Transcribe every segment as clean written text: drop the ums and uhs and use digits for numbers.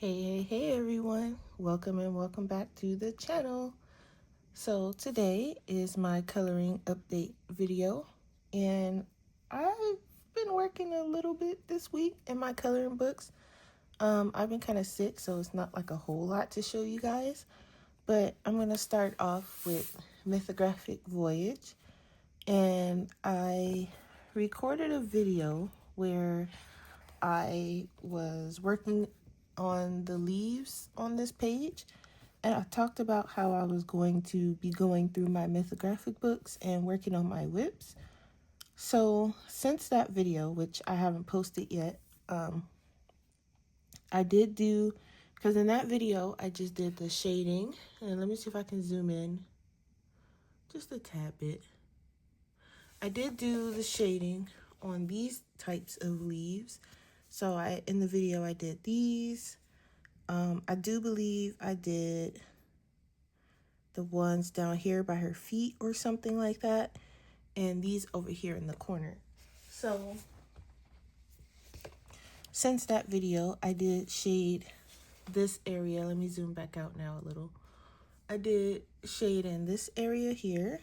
Hey everyone, welcome and welcome back to the channel. So today is my coloring update video, and I've been working a little bit this week in my coloring books. I've been kind of sick, so it's not like a whole lot to show you guys, but I'm going to start off with Mythographic Voyage, and I recorded a video where I was working on the leaves on this page, and I talked about how I was going to be going through my mythographic books and working on my whips. So since that video, which I haven't posted yet, I did do, because in that video I just did the shading, and let me see if I can zoom in just a tad bit. I did do the shading on these types of leaves. So in the video I did these. I do believe I did the ones down here by her feet or something like that, and these over here in the corner. So since that video, I did shade this area. Let me zoom back out now a little. I did shade in this area here.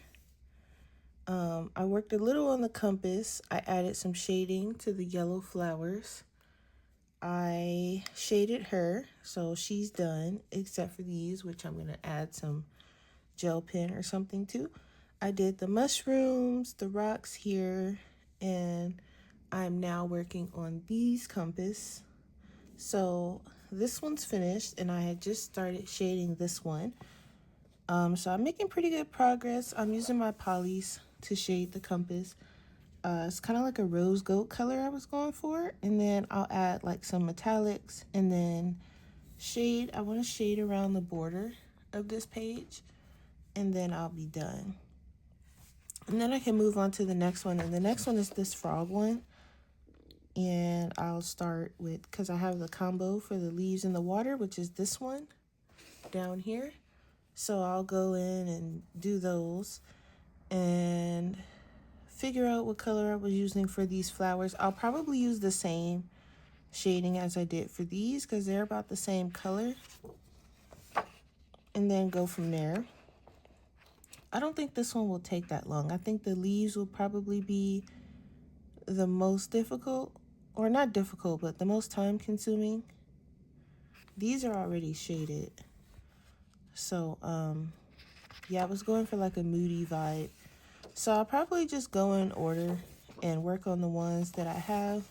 I worked a little on the compass. I added some shading to the yellow flowers. I shaded her, so she's done, except for these, which I'm going to add some gel pen or something to. I did the mushrooms, the rocks here, and I'm now working on these compass. So this one's finished, and I had just started shading this one. So I'm making pretty good progress. I'm using my polys to shade the compass. It's kind of like a rose gold color I was going for, and then I'll add like some metallics, and then shade. I want to shade around the border of this page, and then I'll be done. And then I can move on to the next one, and the next one is this frog one. And I'll start with, because I have the combo for the leaves in the water, which is this one down here. So I'll go in and do those and figure out what color I was using for these flowers. I'll probably use the same shading as I did for these because they're about the same color, and then go from there. I don't think this one will take that long. I think the leaves will probably be the most difficult, or not difficult, but the most time consuming. These are already shaded. So, yeah, I was going for like a moody vibe. So I'll probably just go in order and work on the ones that I have.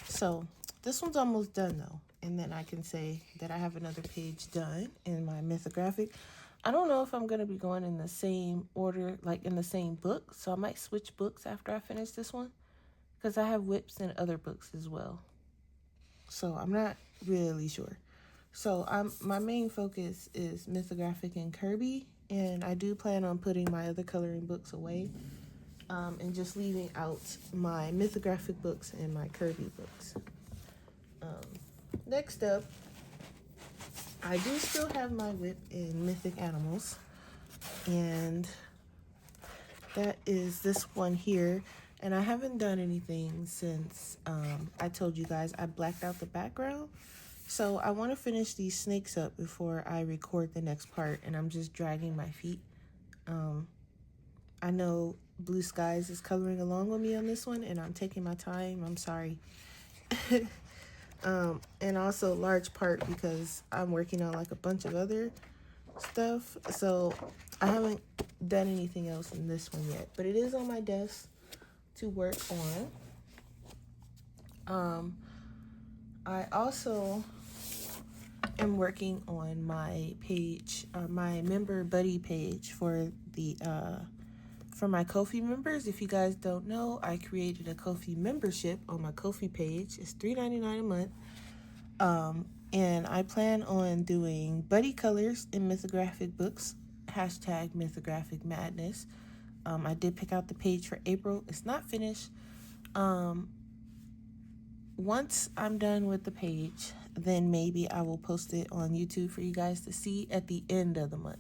So this one's almost done though. And then I can say that I have another page done in my mythographic. I don't know if I'm going to be going in the same order, like in the same book. So I might switch books after I finish this one, because I have whips in other books as well. So I'm not really sure. So my main focus is mythographic and Kirby, and I do plan on putting my other coloring books away, and just leaving out my mythographic books and my Kirby books. Next up, I do still have my whip in Mythic Animals, and that is this one here. And I haven't done anything since I told you guys I blacked out the background. So I want to finish these snakes up before I record the next part, and I'm just dragging my feet. I know Blue Skies is coloring along with me on this one, and I'm taking my time. I'm sorry. And also large part because I'm working on like a bunch of other stuff. So I haven't done anything else in this one yet, but it is on my desk to work on. I also am working on my page, my member buddy page for the for my Ko-fi members. If you guys don't know, I created a Ko-fi membership on my Ko-fi page. It's $3.99 a month. And I plan on doing buddy colors in mythographic books, hashtag mythographic madness. I did pick out the page for April. It's not finished. Once I'm done with the page, then maybe I will post it on YouTube for you guys to see at the end of the month.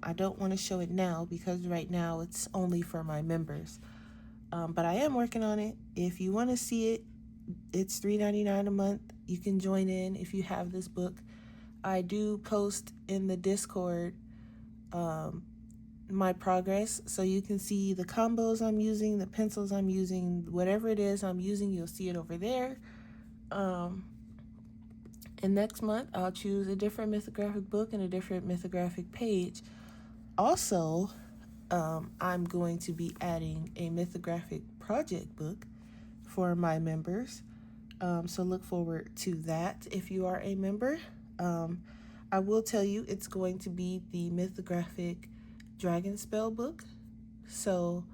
I don't want to show it now because right now it's only for my members. But I am working on it. If you want to see it, It's $3.99 a month. You can join in if you have this book. I do post in the Discord my progress, so you can see the combos I'm using, the pencils I'm using, whatever it is I'm using, you'll see it over there. And next month I'll choose a different mythographic book and a different mythographic page. Also, I'm going to be adding a mythographic project book for my members. So look forward to that if you are a member. I will tell you it's going to be the mythographic dragon spell book. So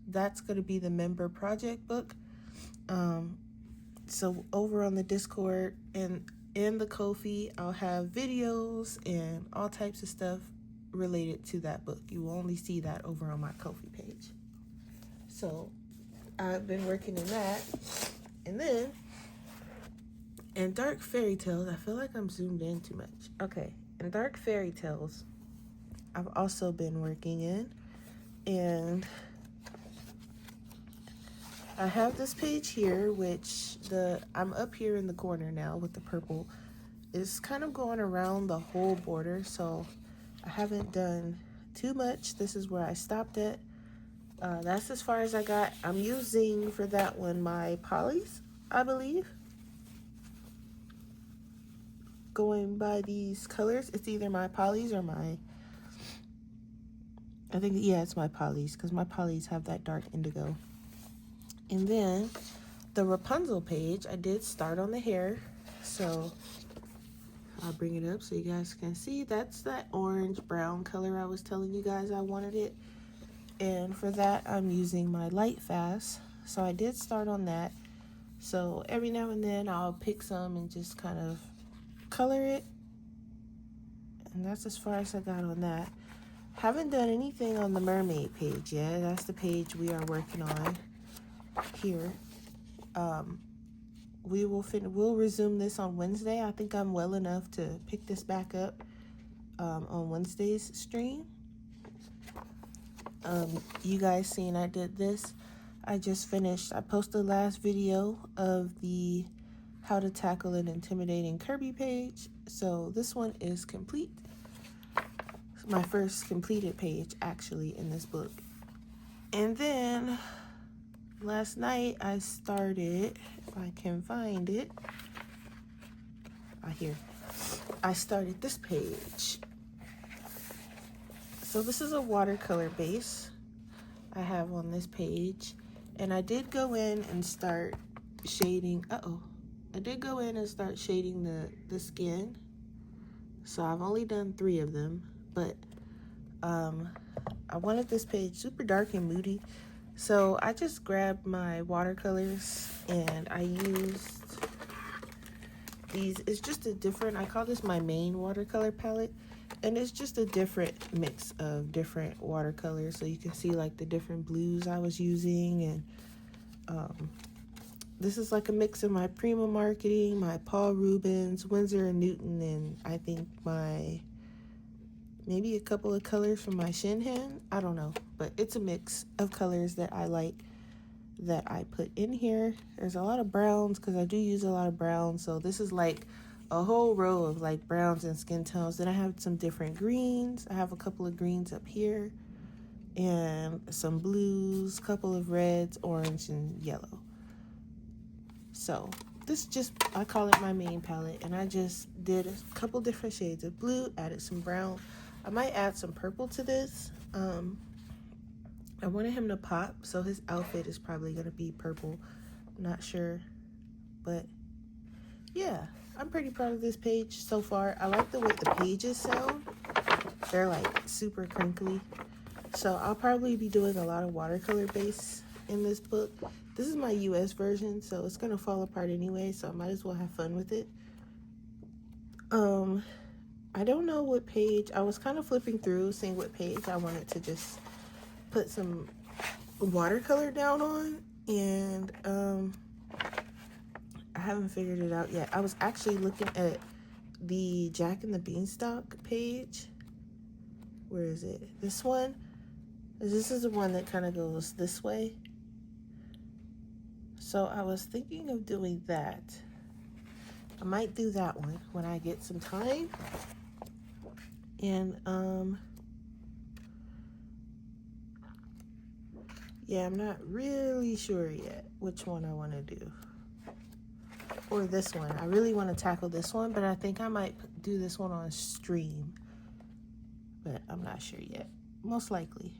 that's going to be the member project book. So over on the Discord and in the Ko-fi, I'll have videos and all types of stuff related to that book. You will only see that over on my Ko-fi page. So I've been working in that. And then in Dark Fairy Tales, I feel like I'm zoomed in too much. Okay, in Dark Fairy Tales, I've also been working in, and I have this page here, which I'm up here in the corner now with the purple. It's kind of going around the whole border, so I haven't done too much. This is where I stopped at. That's as far as I got. I'm using for that one my polys, I believe. Going by these colors, it's either my polys or I think, yeah, it's my polys, because my polys have that dark indigo. And then the Rapunzel page, I did start on the hair, so I'll bring it up so you guys can see. That's that orange brown color I was telling you guys I wanted it. And for that, I'm using my light fast. So I did start on that. So every now and then I'll pick some and just kind of color it. And that's as far as I got on that. Haven't done anything on the mermaid page yet. That's the page we are working on here. We'll resume this on Wednesday. I think I'm well enough to pick this back up on Wednesday's stream. You guys seen I did this. I just finished. I posted the last video of the how to tackle an intimidating Kirby page. So this one is complete. It's my first completed page actually in this book. And then last night I started, if I can find it, I started this page. So this is a watercolor base I have on this page, and I did go in and start shading. I did go in and start shading the skin. So I've only done 3 of them, but I wanted this page super dark and moody. So I just grabbed my watercolors and I used these. It's just a different, I call this my main watercolor palette, and it's just a different mix of different watercolors. So you can see like the different blues I was using, and this is like a mix of my Prima Marketing, my Paul Rubens, Winsor & Newton, and I think maybe a couple of colors from my Shinhan. I don't know, but it's a mix of colors that I like that I put in here. There's a lot of browns because I do use a lot of browns. So this is like a whole row of like browns and skin tones. Then I have some different greens. I have a couple of greens up here and some blues, couple of reds, orange, and yellow. So this just, I call it my main palette, and I just did a couple different shades of blue, added some brown. I might add some purple to this. I wanted him to pop, so his outfit is probably going to be purple. I'm not sure, but yeah, I'm pretty proud of this page so far. I like the way the pages sound. They're like super crinkly. So I'll probably be doing a lot of watercolor base in this book. This is my US version, so it's going to fall apart anyway, so I might as well have fun with it. I don't know what page. I was kind of flipping through, seeing what page I wanted to just put some watercolor down on, and I haven't figured it out yet. I was actually looking at the Jack and the Beanstalk page. Where is it? This one. This is the one that kind of goes this way. So I was thinking of doing that. I might do that one when I get some time. And yeah, I'm not really sure yet which one I want to do. Or this one. I really want to tackle this one, but I think I might do this one on stream. But I'm not sure yet. Most likely.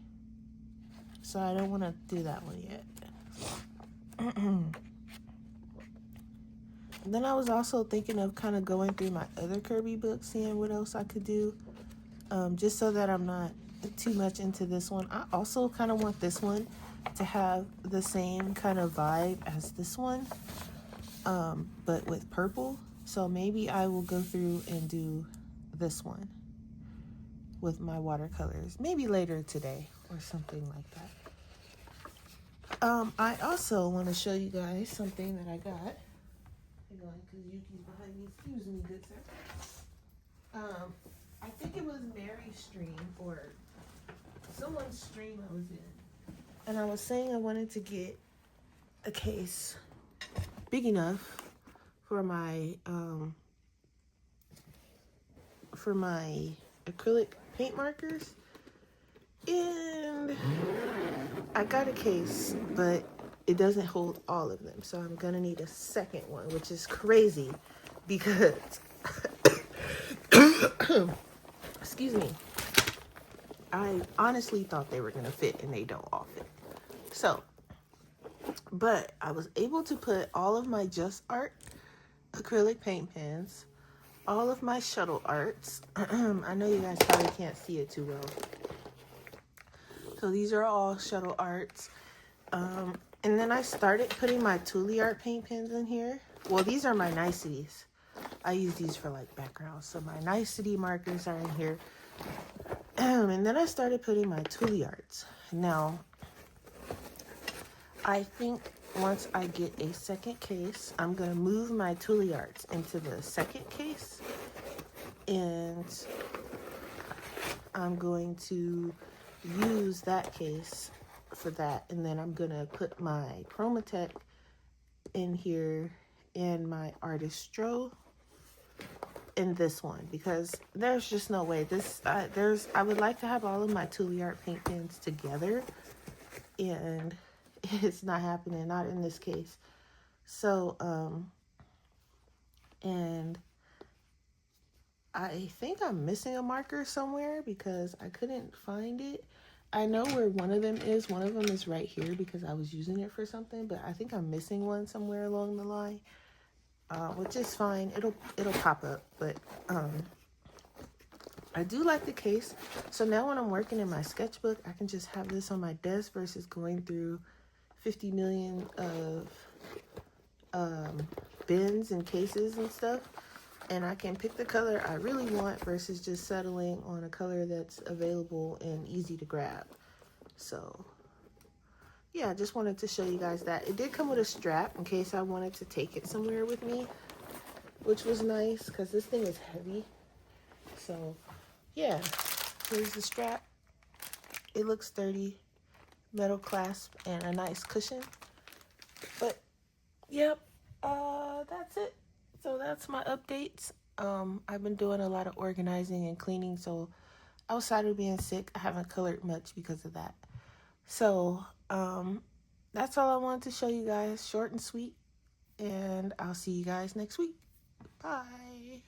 So I don't want to do that one yet. Then I was also thinking of kind of going through my other Kirby books, seeing what else I could do. Just so that I'm not too much into this one. I also kind of want this one to have the same kind of vibe as this one, but with purple. So maybe I will go through and do this one with my watercolors, maybe later today or something like that. I also want to show you guys something that I got. Hang on, because Yuki's behind me. Excuse me, good sir. I think it was Mary's stream or someone's stream I was in. And I was saying I wanted to get a case big enough for my acrylic paint markers. And I got a case, but it doesn't hold all of them. So I'm gonna need a second one, which is crazy because excuse me, I honestly thought they were gonna fit and they don't all fit. So, but I was able to put all of my Just Art acrylic paint pens, all of my shuttle arts. I know you guys probably can't see it too well. So these are all shuttle arts. And then I started putting my Tule Art paint pens in here. Well, these are my niceties. I use these for like backgrounds. So my nicety markers are in here. And then I started putting my Tule Arts. Now, I think once I get a second case, I'm going to move my Tule Arts into the second case. And I'm going to use that case for that. And then I'm going to put my Chromatech in here and my Artistro in this one, because there's just no way this I would like to have all of my Tule Art paint pens together, and it's not happening, not in this case. So and I think I'm missing a marker somewhere because I couldn't find it. I know where one of them is. One of them is right here because I was using it for something, but I think I'm missing one somewhere along the line. Which is fine. It'll pop up, but I do like the case. So now when I'm working in my sketchbook, I can just have this on my desk versus going through 50 million of bins and cases and stuff. And I can pick the color I really want versus just settling on a color that's available and easy to grab. So yeah, I just wanted to show you guys that. It did come with a strap in case I wanted to take it somewhere with me, which was nice because this thing is heavy. So yeah, here's the strap. It looks sturdy, metal clasp, and a nice cushion. But yep, that's it. So that's my updates. I've been doing a lot of organizing and cleaning, so outside of being sick, I haven't colored much because of that. So that's all I wanted to show you guys, short and sweet, and I'll see you guys next week. Bye.